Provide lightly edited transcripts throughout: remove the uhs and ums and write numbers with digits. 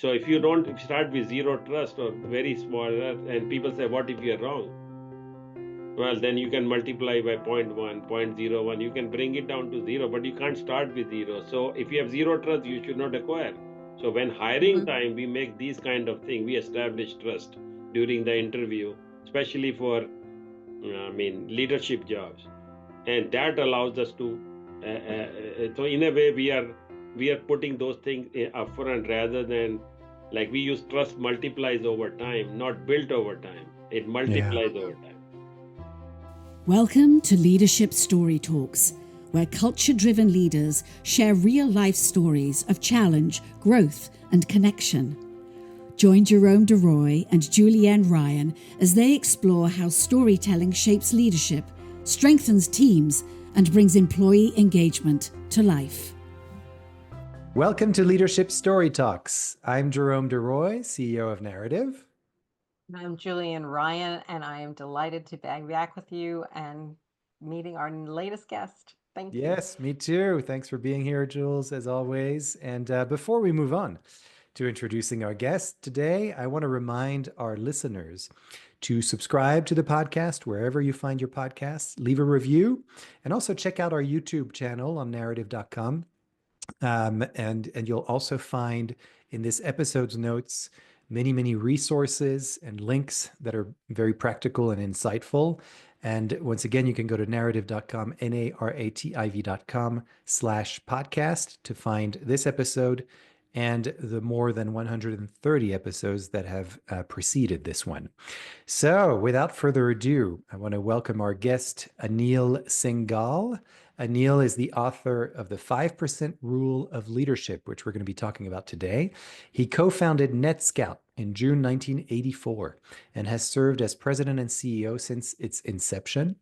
So if you start with zero trust or very small, and people say, what if you're wrong? Well, then you can multiply by 0.1, 0.01. You can bring it down to zero, but you can't start with zero. So if you have zero trust, you should not acquire. So when hiring time, we make these kind of things. We establish trust during the interview, especially for, leadership jobs, and that allows us to. So in a way, we are putting those things upfront rather than like we use trust multiplies over time, not built over time. It multiplies over time. Welcome to Leadership Story Talks, where culture-driven leaders share real-life stories of challenge, growth, and connection. Join Jerome Deroy and Julienne Ryan as they explore how storytelling shapes leadership, strengthens teams, and brings employee engagement to life. Welcome to Leadership Story Talks. I'm Jerome Deroy, CEO of Narrative. I'm Julienne Ryan, and I am delighted to be back with you and meeting our latest guest. Thank you. Yes, me too. Thanks for being here, Jules, as always. And before we move on to introducing our guest today, I want to remind our listeners to subscribe to the podcast wherever you find your podcasts, leave a review, and also check out our YouTube channel on narrative.com. And you'll also find in this episode's notes many resources and links that are very practical and insightful. And once again, you can go to narrative.com, narrative.com/podcast to find this episode and the more than 130 episodes that have preceded this one. So without further ado, I want to welcome our guest, Anil Singhal. Anil is the author of The 5% Rule of Leadership, which we're going to be talking about today. He co-founded NETSCOUT in June 1984 and has served as president and CEO since its inception.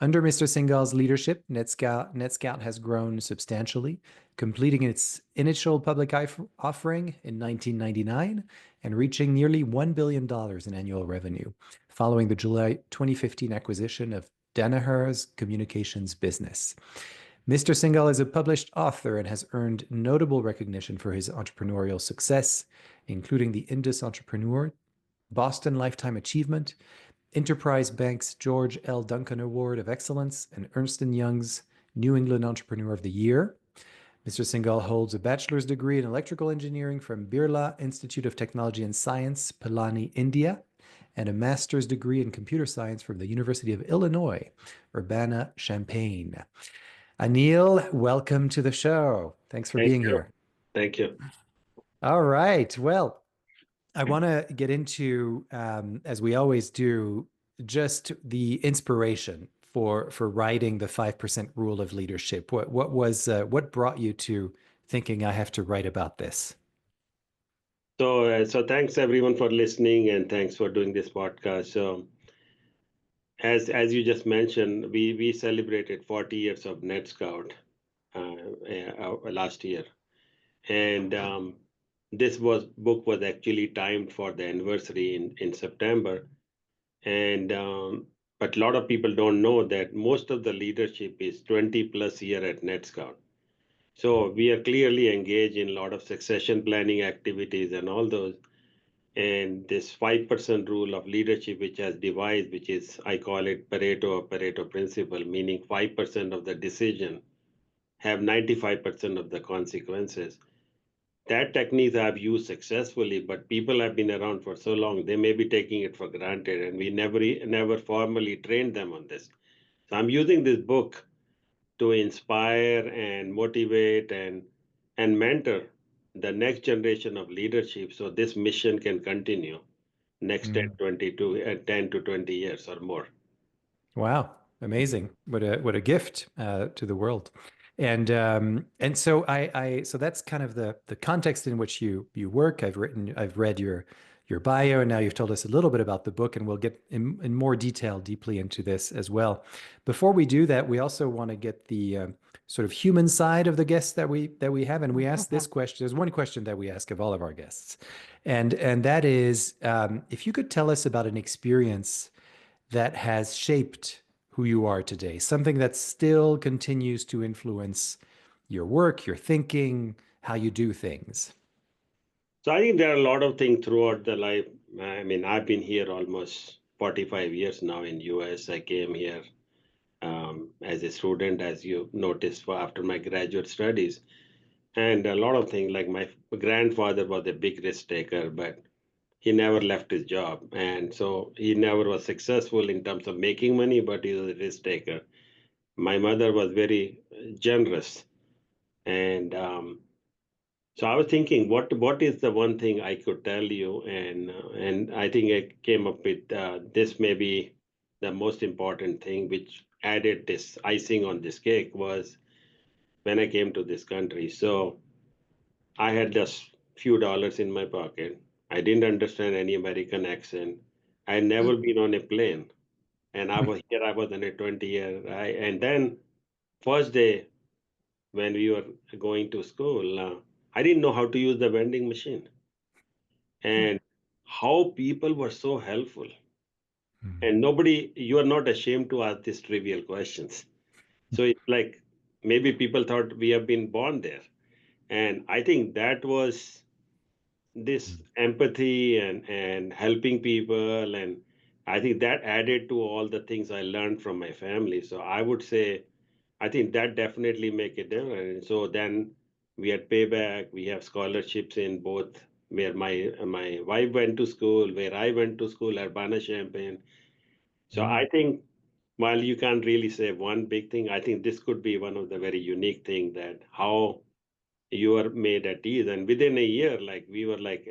Under Mr. Singhal's leadership, NETSCOUT has grown substantially, completing its initial public offering in 1999 and reaching nearly $1 billion in annual revenue, following the July 2015 acquisition of Danaher's communications business. Mr. Singhal is a published author and has earned notable recognition for his entrepreneurial success, including the Indus Entrepreneur, Boston Lifetime Achievement, Enterprise Bank's George L. Duncan Award of Excellence, and Ernst & Young's New England Entrepreneur of the Year. Mr. Singhal holds a bachelor's degree in electrical engineering from Birla Institute of Technology and Science, Pilani, India, and a master's degree in computer science from the University of Illinois, Urbana-Champaign. Anil, welcome to the show. Thanks for being here. Thank you. All right. Well, I want to get into, as we always do, just the inspiration for writing the 5% Rule of Leadership. What brought you to thinking I have to write about this? So thanks everyone for listening, and thanks for doing this podcast. So as you just mentioned, we celebrated 40 years of NETSCOUT last year, and this book was actually timed for the anniversary in September, and but a lot of people don't know that most of the leadership is 20 plus year at NETSCOUT. So we are clearly engaged in a lot of succession planning activities and all those. And this 5% rule of leadership, which has devised, which is, I call it Pareto principle, meaning 5% of the decision have 95% of the consequences. That technique I've used successfully, but people have been around for so long, they may be taking it for granted, and we never formally trained them on this. So I'm using this book to inspire and motivate and mentor the next generation of leadership, so this mission can continue next 10 to 20 years or more. Wow, amazing. What a gift to the world. And so so that's kind of the context in which you work. I've read your bio, and now you've told us a little bit about the book, and we'll get in more detail deeply into this as well. Before we do that, we also want to get the sort of human side of the guests that we have, and we ask this question. There's one question that we ask of all of our guests, and that is, if you could tell us about an experience that has shaped who you are today, something that still continues to influence your work, your thinking, how you do things. So I think there are a lot of things throughout the life. I mean, I've been here almost 45 years now in US. I came here as a student, as you noticed, for after my graduate studies. And a lot of things, like my grandfather was a big risk taker, but he never left his job. And so he never was successful in terms of making money, but he was a risk taker. My mother was very generous. And so I was thinking, what is the one thing I could tell you? And I think I came up with this may be the most important thing, which added this icing on this cake was when I came to this country. So I had just few dollars in my pocket. I didn't understand any American accent. I had never been on a plane, and I was here. I was on a 20-year, and then first day when we were going to school, I didn't know how to use the vending machine, and how people were so helpful. Mm. And nobody, you are not ashamed to ask these trivial questions. So it's like maybe people thought we have been born there, and I think that was this empathy and helping people, and I think that added to all the things I learned from my family. So I would say I think that definitely make a difference. And so then we had payback, we have scholarships in both where my wife went to school, where I went to school, Urbana Champaign. So Mm. I think while you can't really say one big thing, I think this could be one of the very unique thing, that how you are made at ease. And within a year, like we were like,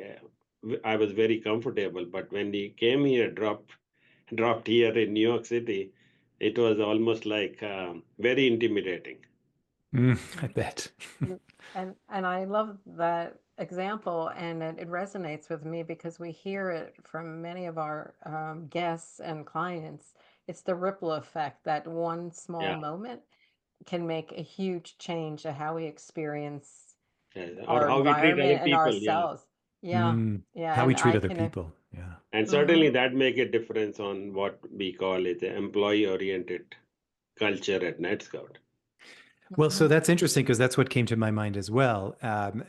I was very comfortable. But when we came here, dropped here in New York City, it was almost like very intimidating. I bet. And I love that example, and it resonates with me because we hear it from many of our guests and clients. It's the ripple effect that one small Yeah. moment can make a huge change to how we experience Yeah. Or our how we treat other environment and people. Yeah. ourselves. Yeah, Mm. yeah, How we and treat I other can. people. Yeah. And Mm-hmm, certainly that make a difference on what we call it the employee oriented culture at NetScout. Well, mm-hmm, so that's interesting because that's what came to my mind as well.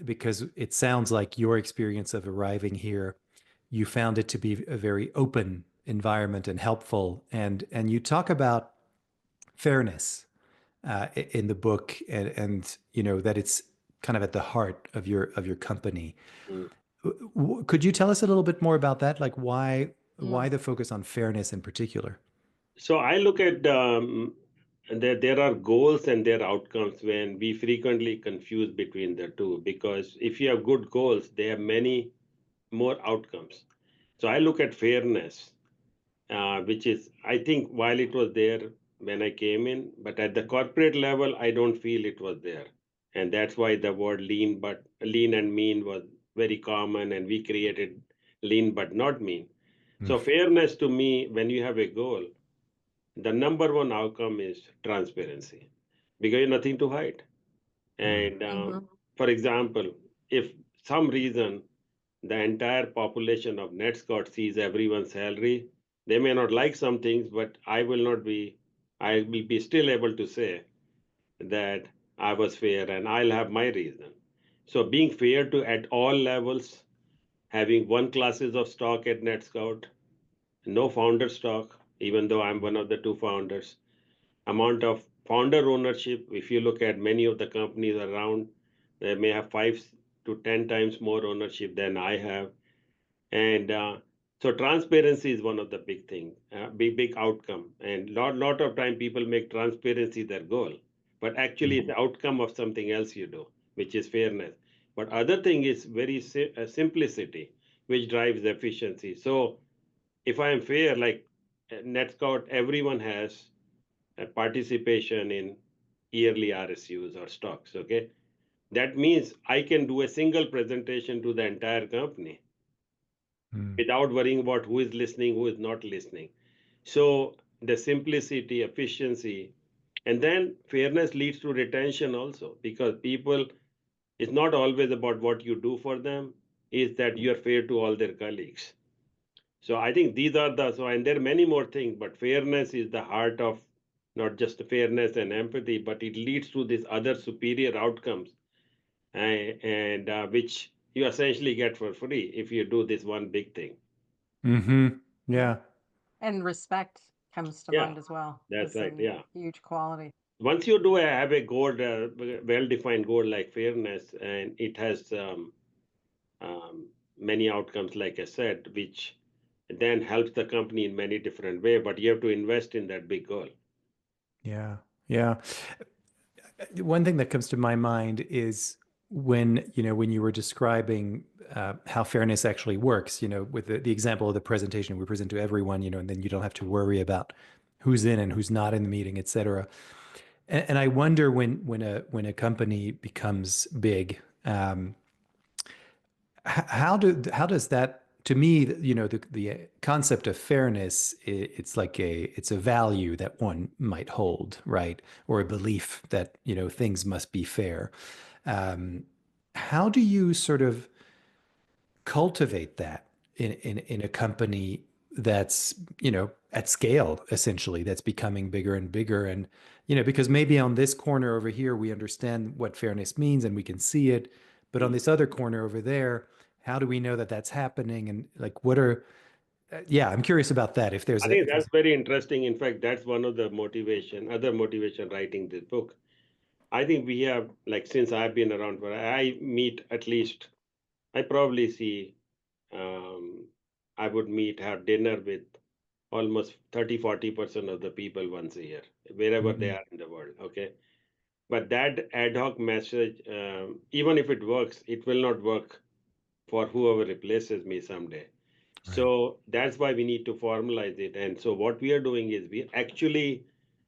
Because it sounds like your experience of arriving here, you found it to be a very open environment and helpful. And you talk about fairness in the book, and you know that it's kind of at the heart of your company. Mm. Could you tell us a little bit more about that? Like why mm, the focus on fairness in particular? So I look at there are goals and there are outcomes when we frequently confuse between the two, because if you have good goals, there are many more outcomes. So I look at fairness, which is, I think, while it was there when I came in, but at the corporate level, I don't feel it was there. And that's why the word lean and mean was very common, and we created lean but not mean. Mm. So fairness to me, when you have a goal, the number one outcome is transparency, because you have nothing to hide. Mm. And mm-hmm, for example, if some reason the entire population of NetScout sees everyone's salary, they may not like some things, but I will be still able to say that I was fair and I'll have my reason. So being fair to at all levels, having one classes of stock at NetScout, no founder stock, even though I'm one of the two founders, amount of founder ownership. If you look at many of the companies around, they may have 5 to 10 times more ownership than I have. And so transparency is one of the big thing, big outcome. And lot of time people make transparency their goal, but actually Mm. it's the outcome of something else you do, which is fairness. But other thing is very simplicity, which drives efficiency. So if I am fair, like NetScout, everyone has participation in yearly RSUs or stocks. Okay, that means I can do a single presentation to the entire company Mm. without worrying about who is listening, who is not listening. So the simplicity, efficiency, and then fairness leads to retention also, because people, it's not always about what you do for them, is that you are fair to all their colleagues. So I think these are and there are many more things, but fairness is the heart of not just fairness and empathy, but it leads to these other superior outcomes, and which you essentially get for free if you do this one big thing. Mm-hmm. Yeah. And respect comes to Yeah, mind as well that's as right. a Yeah. huge quality. Once you do have a goal, well-defined goal like fairness, and it has many outcomes, like I said, which then helps the company in many different ways. But you have to invest in that big goal. Yeah. Yeah. One thing that comes to my mind is when you were describing how fairness actually works, with the example of the presentation we present to everyone, and then you don't have to worry about who's in and who's not in the meeting, et cetera. And I wonder when a company becomes big, how does that, to me, the concept of fairness, it's like it's a value that one might hold, right? Or a belief that things must be fair. Um, how do you sort of cultivate that in a company that's at scale, essentially, that's becoming bigger and bigger? And because maybe on this corner over here we understand what fairness means and we can see it, but on Mm. this other corner over there, how do we know that that's happening? And like, what are yeah, I'm curious about that, if there's I a think if that's there's very interesting. In fact, that's one of the other motivation writing this book. I think we have, like, since I've been around for, I meet at least, I probably see, um, I would have dinner with almost 30-40% of the people once a year, wherever they Mhm. are in the world. Okay. But that ad hoc message, even if it works, it will not work for whoever replaces me someday. Right. So that's why we need to formalize it. And so what we are doing is we actually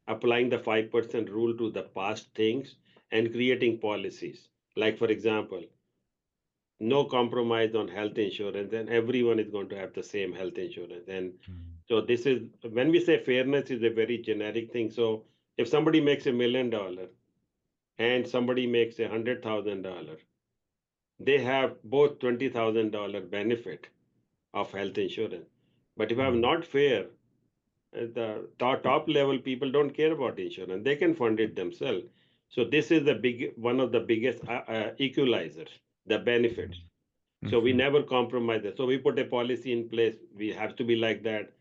applying the 5% rule to the past things and creating policies. Like, for example, no compromise on health insurance, and everyone is going to have the same health insurance. And Mm. so this is when we say fairness is a very generic thing. So if somebody makes $1 million and somebody makes $100,000, they have both $20,000 benefit of health insurance. But if I'm Mm. not fair, the top level people don't care about insurance. They can fund it themselves. So this is one of the biggest equalizers, the benefits. So we Mhm. never compromise that. So we put a policy in place. We have to be like that.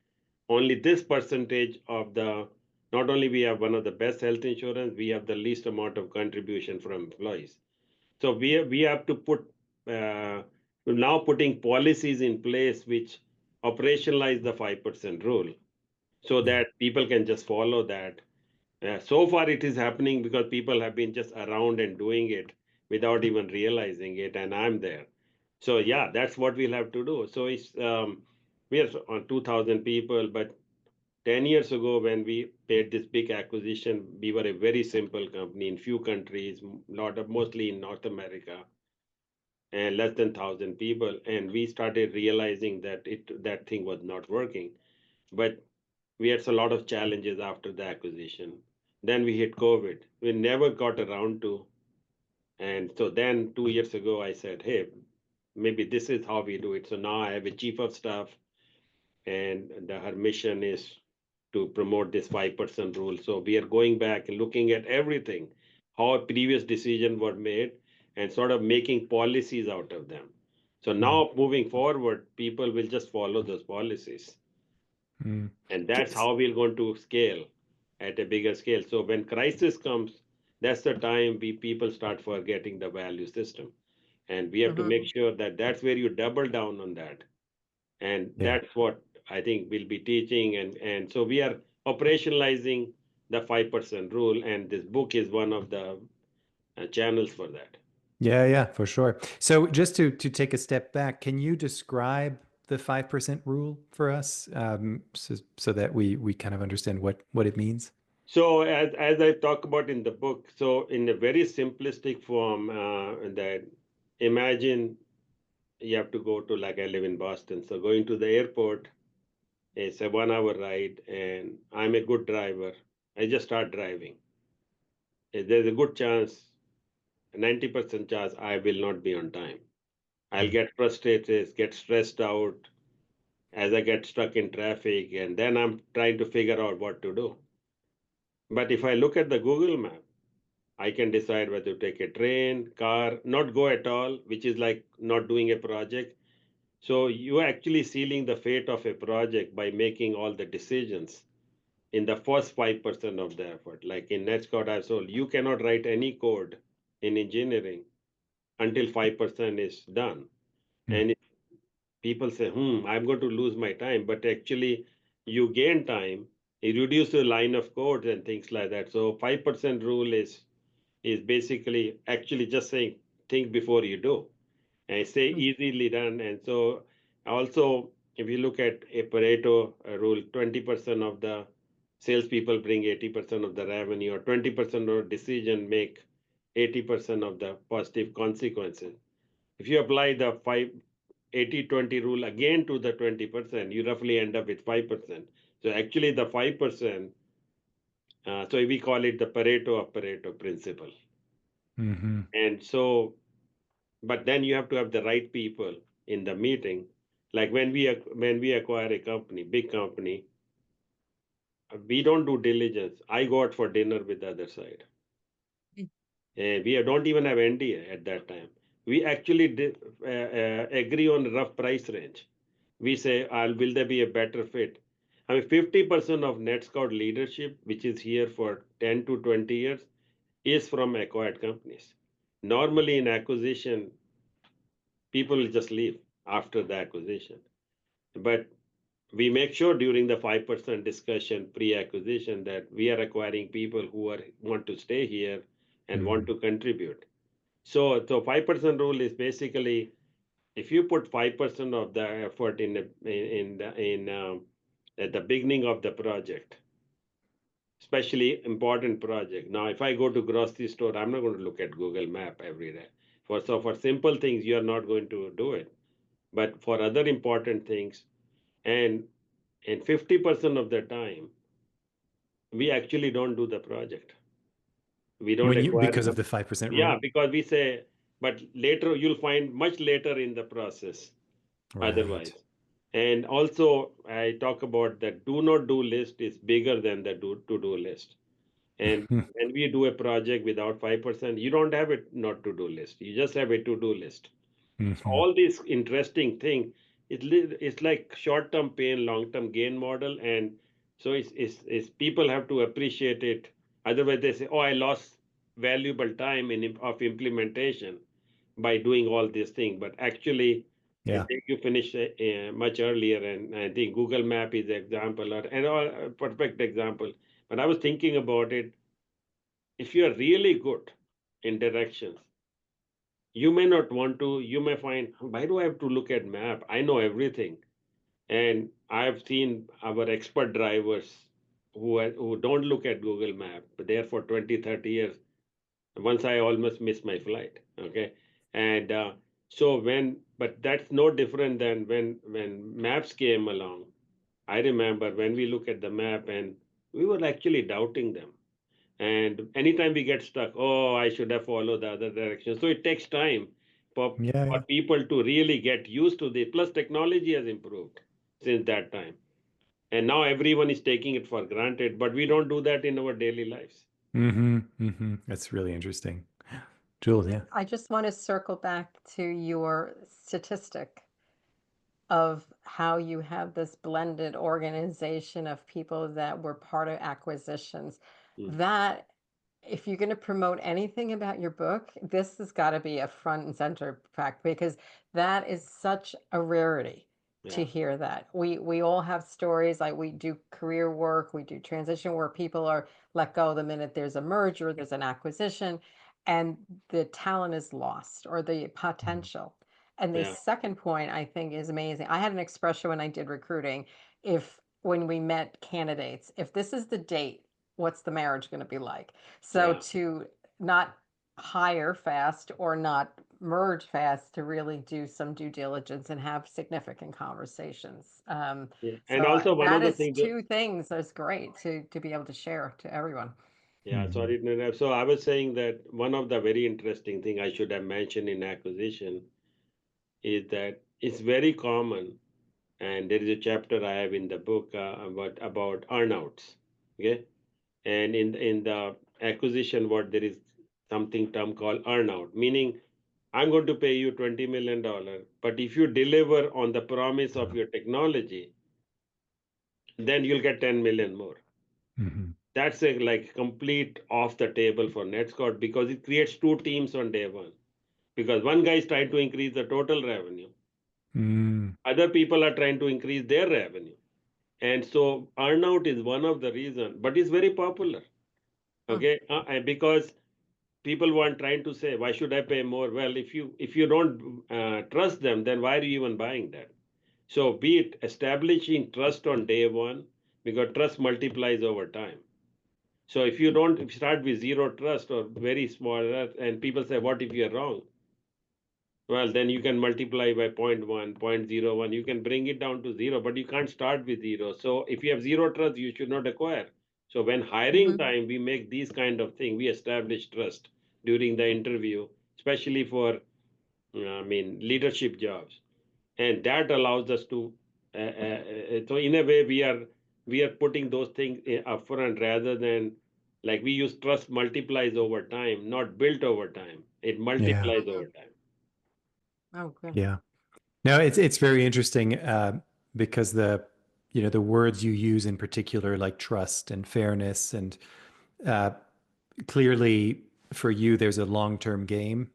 Only this percentage of not only we have one of the best health insurance, we have the least amount of contribution from employees. So we have to uh, now putting policies in place which operationalize the 5% rule so Yeah. that people can just follow that. So far, it is happening because people have been just around and doing it without even realizing it, and I'm there. So yeah, that's what we'll have to do. So we are on 2,000 people, but 10 years ago when we made this big acquisition, we were a very simple company in few countries, mostly in North America, and less than 1,000 people, and we started realizing that that thing was not working. But we had a lot of challenges after the acquisition. Then we hit COVID. We never got around to. And so then 2 years ago, I said, hey, maybe this is how we do it. So now I have a chief of staff, and her mission is to promote this 5% rule. So we are going back and looking at everything, how previous decisions were made, and sort of making policies out of them. So Mm. now moving forward, people will just follow those policies. Mm. And that's how we're going to scale at a bigger scale. So when crisis comes, that's the time people start forgetting the value system. And we have to Hmm. make sure that that's where you double down on that. And Yeah. that's what I think we'll be teaching. And so we are operationalizing the 5% rule. And this book is one of the channels for that. Yeah, yeah, for sure. So just to take a step back, can you describe the 5% rule for us, so that we kind of understand what it means? So as I talk about in the book, so in a very simplistic form, that imagine you have to go to, like, I live in Boston. So going to the airport is a 1 hour ride, and I'm a good driver. I just start driving. There's a good chance, 90% chance I will not be on time. I'll Mm. get frustrated, get stressed out as I get stuck in traffic, and then I'm trying to figure out what to do. But if I look at the Google map, I can decide whether to take a train, car, not go at all, which is like not doing a project. So you're actually sealing the fate of a project by making all the decisions in the first 5% of the effort. Like in NETSCOUT, I've told you cannot write any code in engineering until 5% is done. Mm. And if people say, I'm going to lose my time, but actually you gain time, you reduce the line of codes and things like that. So 5% rule is basically actually just saying think before you do and say Mm. easily done. And so also if you look at a Pareto rule, 20% of the salespeople bring 80% of the revenue, or 20% of decision make 80% of the positive consequences. If you apply the 80-20 rule again to the 20%, you roughly end up with 5%. So actually the 5%, so we call it the Pareto of Pareto principle. Mm-hmm. And so, but then you have to have the right people in the meeting. Like when we acquire a company, big company, we don't do diligence. I go out for dinner with the other side. And we don't even have NDA at that time. We actually agree on rough price range. We say, will there be a better fit? I mean, 50% of NetScout leadership, which is here for 10 to 20 years, is from acquired companies. Normally, in acquisition, people will just leave after the acquisition. But we make sure during the 5% discussion pre-acquisition that we are acquiring people who want to stay here and want Mm-hmm. to contribute. So 5% rule is basically if you put 5% of the effort in at the beginning of the project, especially important project. Now, if I go to grocery store, I'm not going to look at Google Map every day. For simple things, you are not going to do it. But for other important things, and 50% of the time, we actually don't do the project. We don't When you acquire because of enough. the 5% Yeah, rule? because we say, but later you'll find much later in the process Right. otherwise. And also, I talk about that do not do list is bigger than the to do list. And when we do a project without 5%, you don't have a not to do list. You just have a to do list. So Mm-hmm. all these interesting thing, it's like short term pain, long term gain model. And so it's people have to appreciate it. Otherwise, they say, oh, I lost valuable time of implementation by doing all these things. But actually, I Yeah. think you finish much earlier, and I think Google Map is an example, or a perfect example. But I was thinking about it. If you are really good in directions, you may not want to. You may find, why do I have to look at map? I know everything, and I have seen our expert drivers who don't look at Google Map, but there for 20, 30 years. Once I almost missed my flight. Okay, and but that's no different than when maps came along. I remember when we look at the map and we were actually doubting them. And anytime we get stuck, oh, I should have followed the other direction. So it takes time Yeah, for yeah. people to really get used to this. Plus, technology has improved since that time. And now everyone is taking it for granted, but we don't do that in our daily lives. Mm-hmm. Mm-hmm. That's really interesting. Jules, yeah. I just want to circle back to your statistic of how you have this blended organization of people that were part of acquisitions. Mm, That, if you're going to promote anything about your book, this has got to be a front and center fact because that is such a rarity to yeah, hear that. We all have stories like we do career work, we do transition where people are let go the minute there's a merger, there's an acquisition, and the talent is lost or the Mm-hmm. potential. And the yeah, second point I think is amazing. I had an expression when I did recruiting. If when we met candidates, if this is the date, what's the marriage going to be like? So yeah. to not hire fast or not merge fast, to really do some due diligence and have significant conversations. Yeah. And So also one that of the is things that, two things that's great to be able to share to everyone. yeah, Mm-hmm. sorry to interrupt. So I was saying that one of the very interesting thing I should have mentioned in acquisition is that it's very common, and there is a chapter I have in the book about earnouts. Okay, and in the acquisition, what there is something term called earnout, meaning I'm going to pay you $20 million, but if you deliver on the promise of your technology, then you'll get 10 million more. Mhm. That's a like complete off the table for NetScout because it creates two teams on day one. Because one guy is trying to increase the total revenue, Mm. other people are trying to increase their revenue. And so earnout is one of the reasons, but it's very popular. Mm. Okay, and because people want trying to say, why should I pay more? Well, if you don't trust them, then why are you even buying that? So be it establishing trust on day one, because trust multiplies over time. So if you don't, if you start with zero trust or very small, and people say, what if you're wrong? Well, then you can multiply by 0.1, 0.01. You can bring it down to zero, but you can't start with zero. So if you have zero trust, you should not acquire. So when hiring Mhm. time, we make these kind of things. We establish trust during the interview, especially for, leadership jobs, and that allows us to. So in a way, we are putting those things upfront rather than like we use trust multiplies over time, not built over time. It Yeah. multiplies over Mhm. time. Oh, good. Yeah. No, it's very interesting because the words you use in particular, like trust and fairness, and uh, clearly for you, there's a long-term game.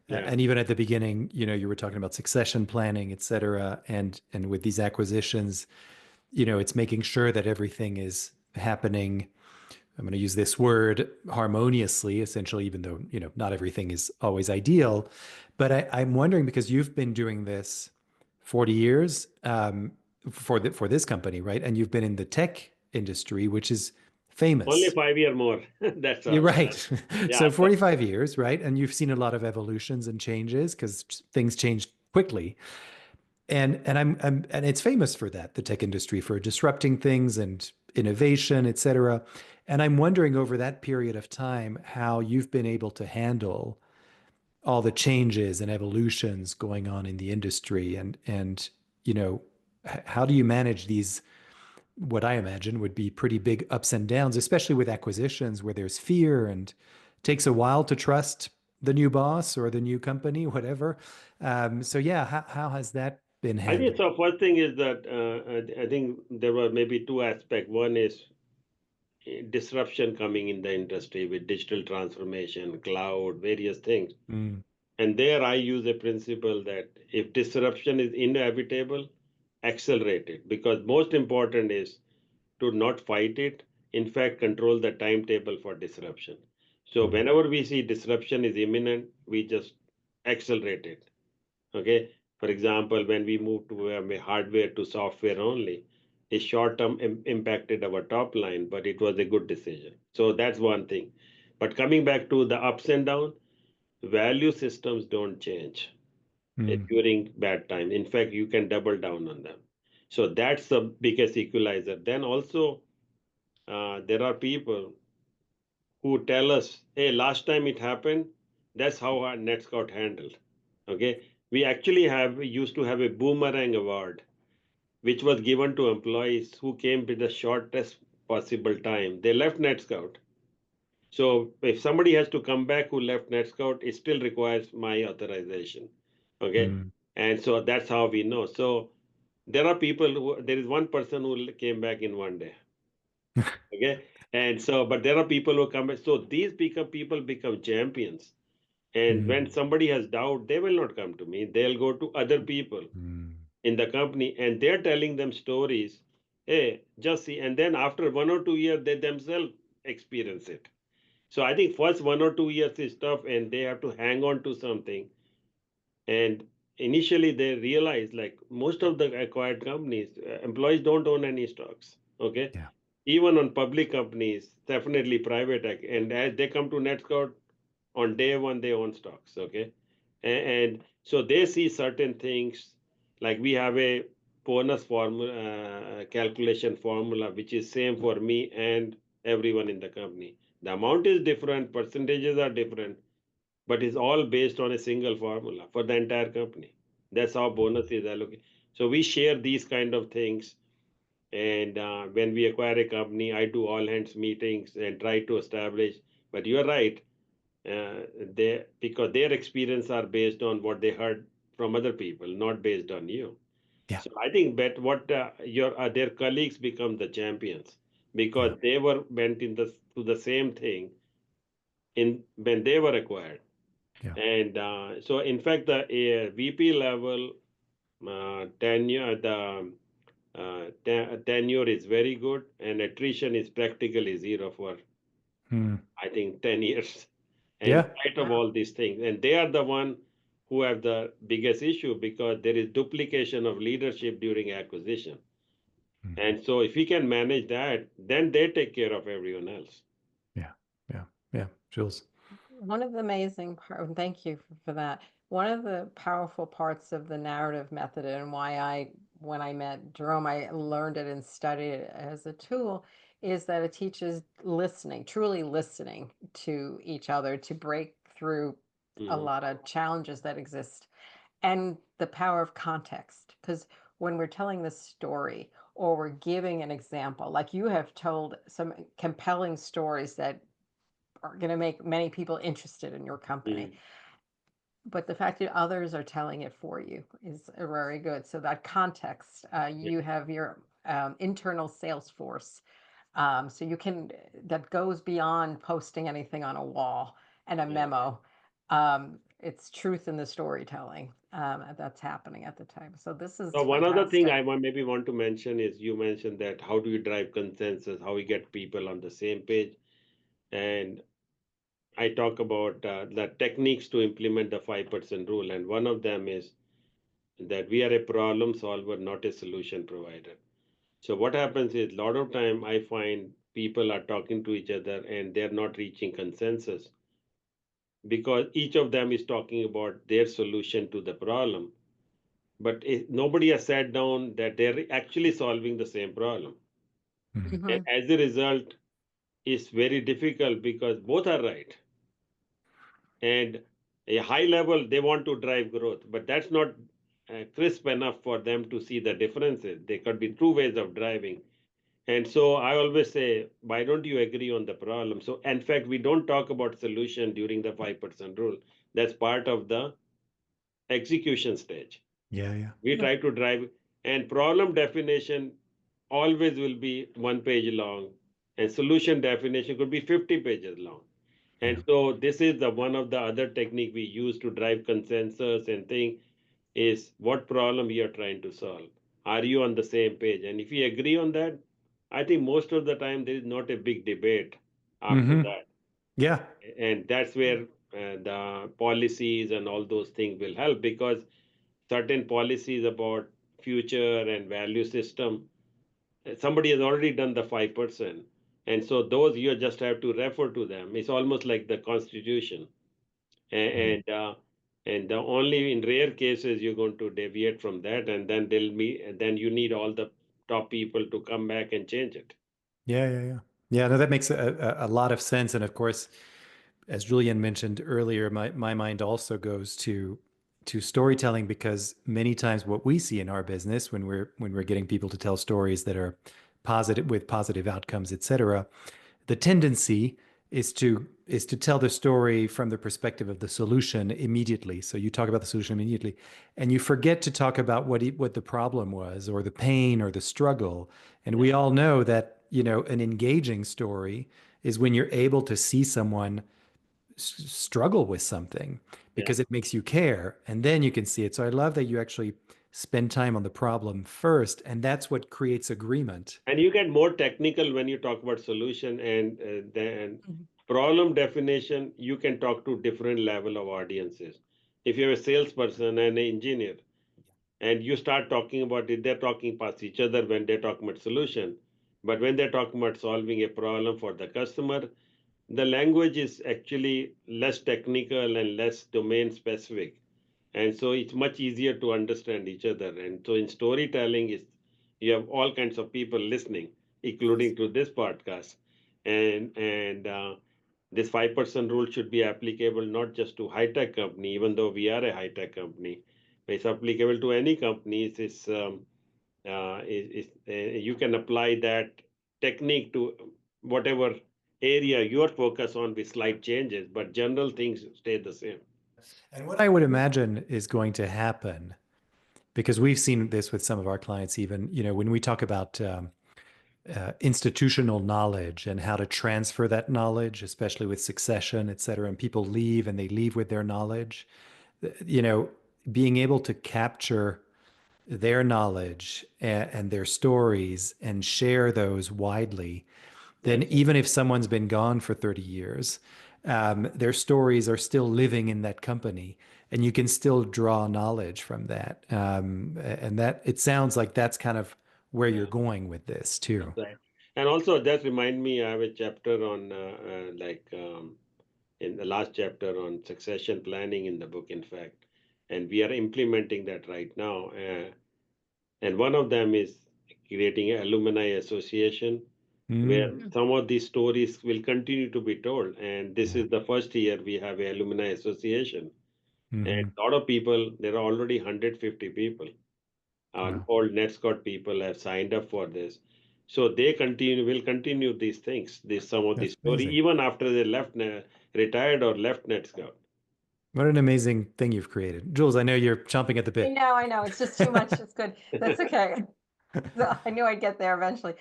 Yeah. And even at the beginning, you were talking about succession planning, et cetera. And with these acquisitions, it's making sure that everything is happening. I'm going to use this word harmoniously, essentially, even though, not everything is always ideal. But I'm wondering because you've been doing this 40 years for this company, right? And you've been in the tech industry, which is Only famous. 5 year more. That's You're all. right. Yeah. So 45 years, right? And you've seen a lot of evolutions and changes because things change quickly. And it's famous for that, the tech industry, for disrupting things and innovation, et cetera. And I'm wondering over that period of time how you've been able to handle all the changes and evolutions going on in the industry and how do you manage these what I imagine would be pretty big ups and downs, especially with acquisitions where there's fear and takes a while to trust the new boss or the new company, whatever. So yeah, how has that been I think handled? so. First thing is that I think there were maybe two aspects. One is disruption coming in the industry with digital transformation, cloud, various things. Mm, And there I use a principle that if disruption is inevitable, accelerate it. Because most important is to not fight it. In fact, control the timetable for disruption. So mm, whenever we see disruption is imminent, we just accelerate it. Okay. For example, when we moved to hardware to software only, it short term impacted our top line, but it was a good decision. So that's one thing. But coming back to the ups and downs, value systems don't change mm, during bad time. In fact, you can double down on them. So that's the biggest equalizer. Then also, there are people who tell us, hey, last time it happened, that's how our nets got handled. Okay. We actually have we used to have a boomerang award, which was given to employees who came with the shortest possible time. They left NetScout. So if somebody has to come back who left NetScout, it still requires my authorization. Okay. mm. And so that's how we know. So there are people who, there is one person who came back in one day. Okay. And so, but there are people who come back. So these people become champions. And when Mm, somebody has doubt, they will not come to me. They'll go to other people mm, in the company and they're telling them stories. Hey, just see. And then after 1 or 2 years, they themselves experience it. So I think first 1 or 2 years is tough and they have to hang on to something. And initially they realize like most of the acquired companies, employees don't own any stocks. Okay. yeah. Even on public companies, definitely private. And as they come to NetScout, on day one, they own stocks. Okay. And so they see certain things like we have a bonus formula, calculation formula, which is same for me and everyone in the company. The amount is different, percentages are different, but it's all based on a single formula for the entire company. That's how bonus is allocated. So we share these kind of things. And when we acquire a company, I do all hands meetings and try to establish. But you're right. because their experience are based on what they heard from other people, not based on you. Yeah. So I think that what your their colleagues become the champions Yeah. because they were went in the to the same thing in when they were acquired. Yeah. And so, in fact, the VP level tenure, the tenure is very good, and attrition is practically zero for, Hmm. I think, 10 years, in Yeah. spite of Wow. all these things. And they are the one who have the biggest issue because there is duplication of leadership during acquisition. Hmm. And so, if we can manage that, then they take care of everyone else. Yeah. Yeah. Yeah. Jules. One of the amazing part, thank you for that. One of the powerful parts of the narrative method and why when I met Jerome, I learned it and studied it as a tool is that it teaches listening, truly listening to each other to break through a Mhm. lot of challenges that exist and the power of context. Because when we're telling this story or we're giving an example, like you have told some compelling stories that are going to make many people interested in your company. Mhm. But the fact that others are telling it for you is very good. So that context, Yeah. you have your internal sales force. So you can, that goes beyond posting anything on a wall and a Yeah. memo. It's truth in the storytelling that's happening at the time. So this is So one other thing fantastic. I maybe want to mention is you mentioned that how do you drive consensus, how we get people on the same page, and I talk about the techniques to implement the 5% rule, and one of them is that we are a problem solver, not a solution provider. So what happens is a lot of time I find people are talking to each other and they're not reaching consensus because each of them is talking about their solution to the problem, but nobody has sat down that they're actually solving the same problem. Hmm. And Hmm. as a result, it's very difficult because both are right. And a high level, they want to drive growth, but that's not crisp enough for them to see the differences. There could be two ways of driving. And so I always say, why don't you agree on the problem? So, in fact, we don't talk about solution during the 5% rule. That's part of the execution stage. Yeah. Yeah. We try to drive, and problem definition always will be 1 page long, and solution definition could be 50 pages long. Yeah. And so this is the one of the other technique we use to drive consensus and think is what problem you are trying to solve. Are you on the same page? And if you agree on that, I think most of the time there is not a big debate after Hmm. that. Yeah. And that's where the policies and all those things will help because certain policies about future and value system, somebody has already done the 5%. And so those you just have to refer to them. It's almost like the Constitution. Mm. And the only in rare cases you're going to deviate from that, and then then you need all the top people to come back and change it. Yeah. Yeah. Yeah. Yeah. No, that makes a lot of sense. And of course, as Julian mentioned earlier, my mind also goes to storytelling because many times what we see in our business when we're getting people to tell stories that are positive with positive outcomes, et cetera, the tendency is to tell the story from the perspective of the solution immediately. So you talk about the solution immediately, and you forget to talk about what the problem was, or the pain, or the struggle. And we Yeah. all know that an engaging story is when you're able to see someone struggle with something Yeah. because it makes you care, and then you can see it. So I love that you actually spend time on the problem first, and that's what creates agreement. And you get more technical when you talk about solution and then problem definition. You can talk to different level of audiences. If you're a salesperson and an engineer, and you start talking about it, they're talking past each other when they're talking about solution. But when they're talking about solving a problem for the customer, the language is actually less technical and less domain specific, and so it's much easier to understand each other. And so in storytelling is you have all kinds of people listening, including to this podcast. And this 5% rule should be applicable not just to high tech company, even though we are a high tech company. It's applicable to any company. You can apply that technique to whatever area you're focused on with slight changes, but general things stay the same. And what I would imagine is going to happen, because we've seen this with some of our clients, even, when we talk about institutional knowledge and how to transfer that knowledge, especially with succession, et cetera, and people leave and they leave with their knowledge, you know, being able to capture their knowledge and their stories and share those widely, then Yeah, even if someone's been gone for 30 years, their stories are still living in that company, and you can still draw knowledge from that. And that, it sounds like that's kind of where yeah, you're going with this too. that's right. And also, that remind me, I have a chapter on in the last chapter on succession planning in the book, in fact, and we are implementing that right now. And one of them is creating an alumni association where Mm, some of these stories will continue to be told. And this yeah. is the first year we have an alumni association. And Hmm. a lot of people, there are already 150 people, Wow. all NETSCOUT people have signed up for this. So they will continue these things, some of these That's story, amazing. even after they retired or left NETSCOUT. What an amazing thing you've created. Jules, I know you're chomping at the I bit. know, I know. It's just too much. It's good. That's okay. I knew I'd get there eventually.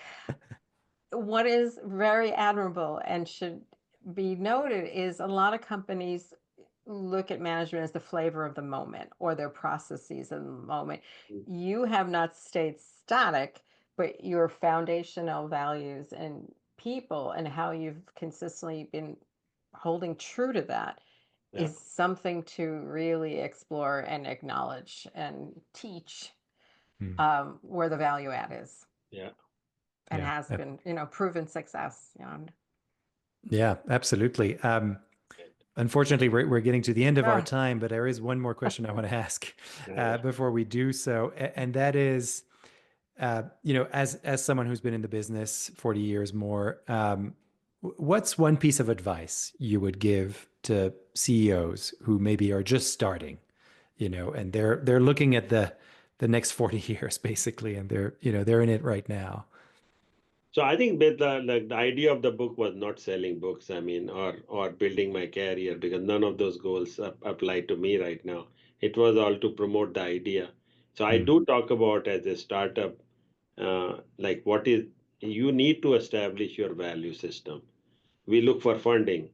What is very admirable and should be noted is a lot of companies look at management as the flavor of the moment or their processes in the moment. You have not stayed static, but your foundational values and people and how you've consistently been holding true to that Yeah, is something to really explore and acknowledge and teach, Hmm. where the value add is yeah. and Yeah. has been, proven success. Yeah, absolutely. Unfortunately, we're getting to the end of our Ah, time, but there is one more question I want to ask Right. before we do so, and that is, as someone who's been in the business 40 years more, what's one piece of advice you would give to CEOs who maybe are just starting, and they're looking at the next 40 years basically, and they're in it right now. So I think that the idea of the book was not selling books, I mean, or building my career, because none of those goals apply to me right now. It was all to promote the idea. So I Hmm. do talk about as a startup, like what is you need to establish your value system. We look for funding,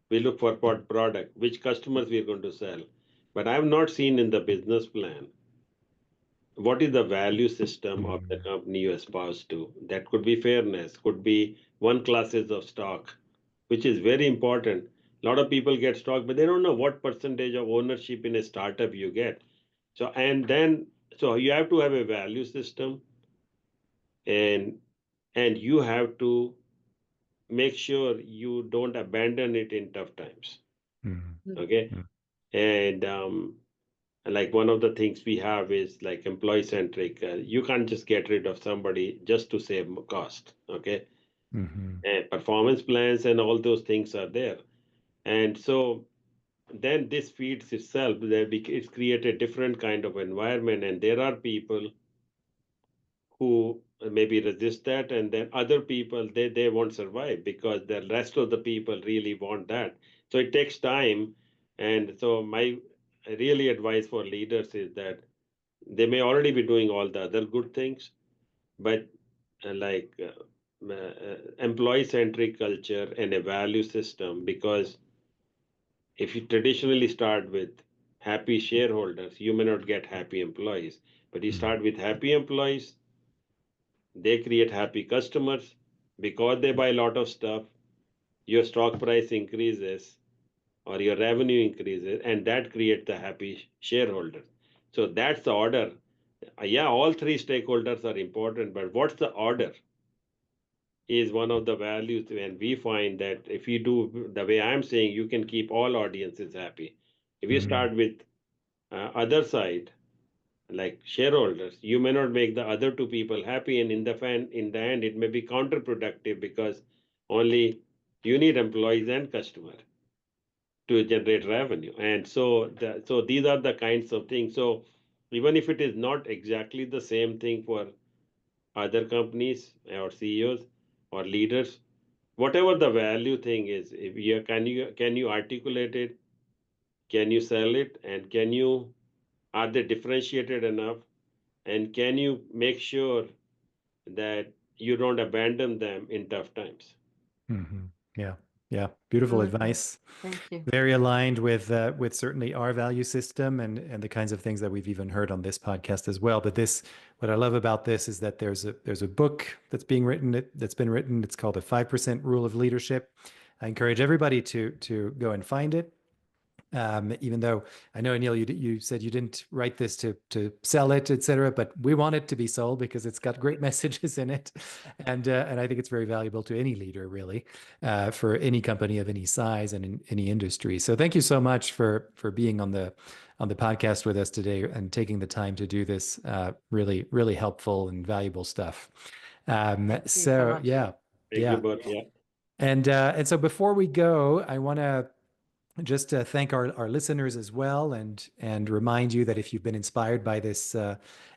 we look for product, which customers we are going to sell. But I have not seen in the business plan what is the value system of the Hmm. company you espouse to. That could be fairness, could be one classes of stock, which is very important. A lot of people get stock, but they don't know what percentage of ownership in a startup you get. So you have to have a value system, and you have to make sure you don't abandon it in tough times. Hmm. Okay. Hmm. And like one of the things we have is like employee centric. You can't just get rid of somebody just to save cost. Okay. Hmm. And performance plans and all those things are there. And so then this feeds itself. It's created a different kind of environment. And there are people who maybe resist that, and then other people they won't survive because the rest of the people really want that. So it takes time. And so my really advice for leaders is that they may already be doing all the other good things, but employee centric culture and a value system, because if you traditionally start with happy shareholders, you may not get happy employees. But you Hmm. start with happy employees, they create happy customers. Because they buy a lot of stuff, your stock price increases or your revenue increases, and that creates the happy shareholders. So that's the order. Yeah, all three stakeholders are important, but what's the order is one of the values. And we find that if you do the way I'm saying, you can keep all audiences happy. If you Hmm. start with other side, like shareholders, you may not make the other two people happy, and in the end it may be counterproductive, because only you need employees and customer to generate revenue. And so these are the kinds of things. So even if it is not exactly the same thing for other companies or CEOs or leaders, whatever the value thing is, if can you articulate it, can you sell it, and are they differentiated enough, and can you make sure that you don't abandon them in tough times? Hmm. Yeah. Yeah. Beautiful Mhm. advice. Thank you. Very aligned with certainly our value system and the kinds of things that we've even heard on this podcast as well. But this, what I love about this is that there's a book that's being written that's been written. It's called the 5% Rule of Leadership. I encourage everybody to go and find it. Even though I know, Anil, you said you didn't write this to sell it, et cetera, but we want it to be sold because it's got great messages in it, and I think it's very valuable to any leader, really, for any company of any size and in any industry. So thank you so much for being on the podcast with us today and taking the time to do this really really helpful and valuable stuff. Thank you so So much. yeah, Thank you yeah, both. Yeah. and so before we go, I want to just to thank our listeners as well and remind you that if you've been inspired by this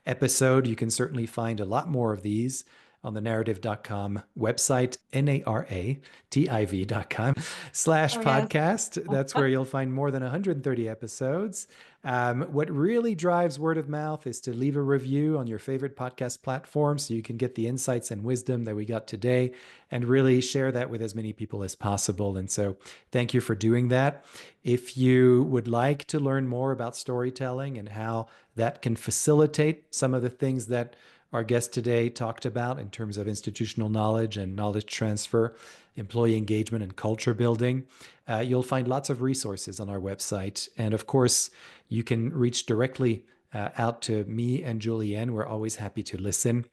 episode, you can certainly find a lot more of these on the narrative.com website, narrative.com/podcast. Oh, yes. That's where you'll find more than 130 episodes. What really drives word of mouth is to leave a review on your favorite podcast platform so you can get the insights and wisdom that we got today and really share that with as many people as possible. And so thank you for doing that. If you would like to learn more about storytelling and how that can facilitate some of the things that our guest today talked about in terms of institutional knowledge and knowledge transfer, employee engagement, and culture building, you'll find lots of resources on our website. And of course, you can reach directly out to me and Julienne. We're always happy to listen.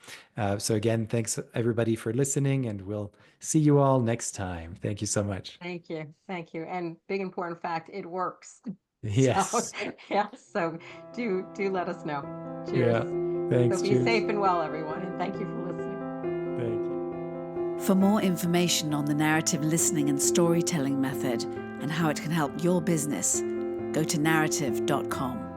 So again, thanks everybody for listening, and we'll see you all next time. Thank you so much. Thank you. Thank you. And big important fact, it works. So, Yes. yeah, so do let us know. Cheers. Yeah. So Thanks. be Cheers. safe and well, everyone, and thank you for listening. Thank you. For more information on the narrative listening and storytelling method and how it can help your business, go to narrative.com.